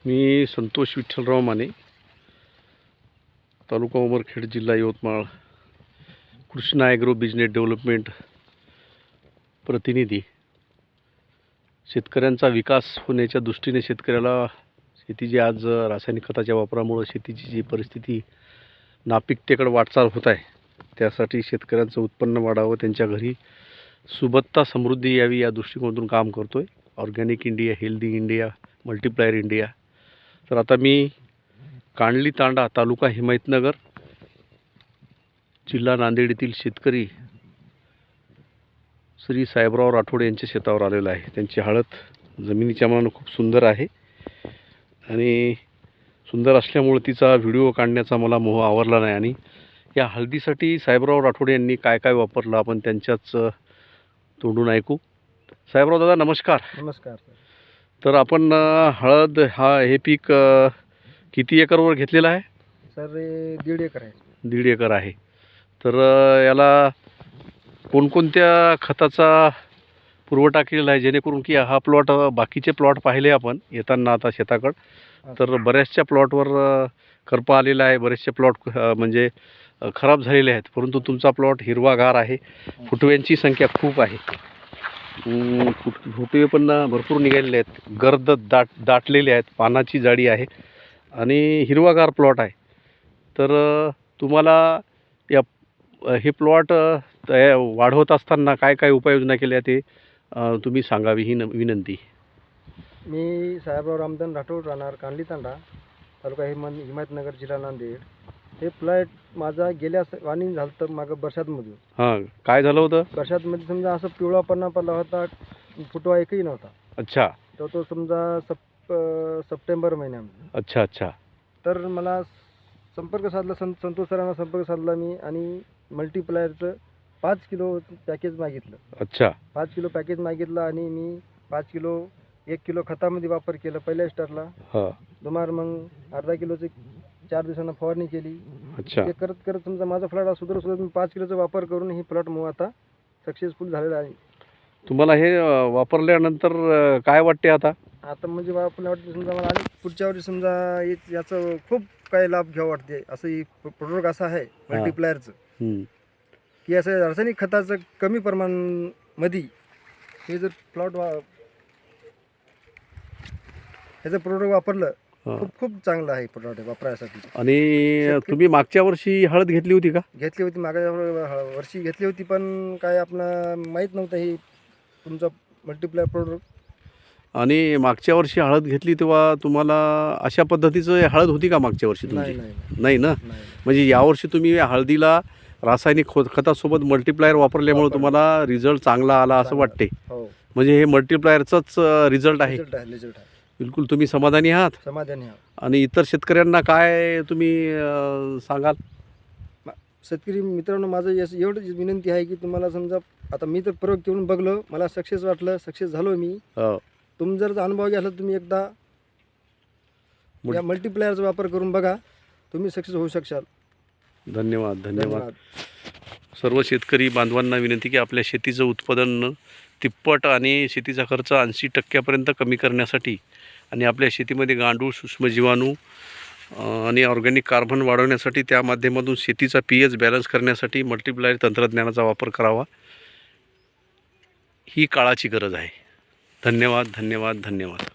मी संतोष विठ्ठलराव माने, तालुका उमरखेड, जिल्हा Yavatmal, Krishna agro business development प्रतिनिधी. शेतकऱ्यांचा विकास होण्याच्या दृष्टीने शेतकऱ्याला शेतीची आज रासायनिक खताच्या वापरामुळे शेतीची जी परिस्थिती नापिकतेकडे वाटचाल होत आहे, त्यासाठी शेतकऱ्यांचं उत्पन्न वाढावं, त्यांच्या घरी सुबत्ता समृद्धी यावी या दृष्टिकोनातून काम करतो आहे. Organic India, healthy India, multiplier India. तर आता मी कांडली तांडा, तालुका हिमायतनगर, जिल्हा नांदेड येथील शेतकरी श्री साहेबराव राठोड यांच्या शेतावर आलेलो आहे. त्यांची हळद जमिनीच्या मानानं खूप सुंदर आहे आणि सुंदर असल्यामुळे तिचा व्हिडिओ काढण्याचा मला मोह आवरला नाही. आणि या हळदीसाठी साहेबराव राठोड यांनी काय काय वापरलं आपण त्यांच्याच तोंडून ऐकू. साहेबराव दादा नमस्कार. नमस्कार. तर आपण हळद हे पीक किती एकरवर घेतलेलं आहे? सर 1.5 एकर आहे. 1.5 एकर आहे. तर याला कोणकोणत्या खताचा पुरवठा केलेला आहे, जेणेकरून की हा प्लॉट, बाकीचे प्लॉट पाहिले आपण येताना आता शेताकडं, तर बऱ्याचशा प्लॉटवर करपा आलेला आहे, बरेचसे प्लॉट म्हणजे खराब झालेले आहेत, परंतु तुमचा प्लॉट हिरवागार आहे. फुटव्यांची संख्या खूप आहे, फुटवे पण भरपूर निघालेले आहेत, गर्द दाटलेले आहेत, पानाची जाडी आहे आणि हिरवागार प्लॉट आहे. तर तुम्हाला हे प्लॉट वाढवत असताना काय काय उपाययोजना केल्या ते तुम्ही सांगावी ही विनंती. मी साहेबराव रामधन राठोड, राहणार कांडली तांडा, तालुका हिमायतनगर, जिल्हा नांदेड. हे प्लॉट माझा गेल्या वाणी झालं तर मागं बरसातमधून. हां, काय झालं होतं? बरसातमध्ये समजा असं पिवळापणा पडला होता, फुटवा एकही नव्हता. अच्छा. तर तो समजा सप्टेंबर महिन्यामध्ये. अच्छा अच्छा. तर मला संपर्क साधला, संतोष सरांना संपर्क साधला मी आणि मल्टीप्लायरचं 5 किलो पॅकेज मागितलं. अच्छा. 5 किलो पॅकेज मागितलं आणि मी 5 किलो 1 किलो खतामध्ये वापर केलं पहिल्या स्टार्टला. हां. दुमार मग अर्धा किलोचे 4 दिवसांना फवारणी केली. अच्छा. ते करत करत समजा माझा प्लॉट सुधारत मी 5 किलोचा वापर करून ही प्लॉट मग आता सक्सेसफुल झालेला आहे. तुम्हाला हे वापरल्यानंतर काय वाटते आता? आता म्हणजे वापरल्या वाटते समजा मला आणि पुढच्या वर्षी समजा याचं खूप काही लाभ घ्यावं वाटते. असं ही प्रोडक्ट असं आहे मल्टीप्लायरचं की असं रासायनिक खताचं कमी प्रमाणामध्ये हे जर प्लॉट ह्याचं प्रोडक्ट वापरलं खूप खूप चांगलं आहे प्रोडक्ट वापरायसाठी. आणि तुम्ही मागच्या वर्षी हळद घेतली होती का? घेतली होती, मागच्या वर्षी घेतली होती, पण काय आपलं माहीत नव्हतं हे तुमचं मल्टीप्लायर प्रोडक्ट. आणि मागच्या वर्षी हळद घेतली तेव्हा तुम्हाला अशा पद्धतीचं हळद होती का मागच्या वर्षी तुमची? नाही ना. म्हणजे यावर्षी तुम्ही हळदीला रासायनिक खतासोबत मल्टीप्लायर वापरल्यामुळे तुम्हाला रिझल्ट चांगला आला असं वाटते. हो, म्हणजे हे मल्टीप्लायरचाच रिझल्ट आहे. रिझल्ट आहे. बिलकुल. तुम्ही समाधानी आहात? समाधानी आहात. आणि इतर शेतकऱ्यांना काय तुम्ही सांगाल? शेतकरी मित्रांनो, माझं एवढंच विनंती आहे की तुम्हाला समजा आता मी तर प्रयोग करून बघलो, मला सक्सेस वाटलं, सक्सेस झालो मी. तुम्ही जर अनुभव घ्याल तुम्ही एकदा या मल्टीप्लायरचा वापर करून बघा, तुम्ही सक्सेस होऊ शकाल. धन्यवाद. धन्यवाद. सर्व शेतकरी बांधवांना विनंती की आपल्या शेतीचं उत्पादन तिप्पट आणि शेतीचा खर्च 80% कमी करण्यासाठी आणि आपल्या शेतीमध्ये गांडूळ, सूक्ष्मजीवाणू आणि ऑर्गॅनिक कार्बन वाढवण्यासाठी, त्या माध्यमातून शेतीचा pH बॅलन्स करण्यासाठी मल्टीप्लायर तंत्रज्ञानाचा वापर करावा. ही काळाची गरज आहे. धन्यवाद. धन्यवाद. धन्यवाद.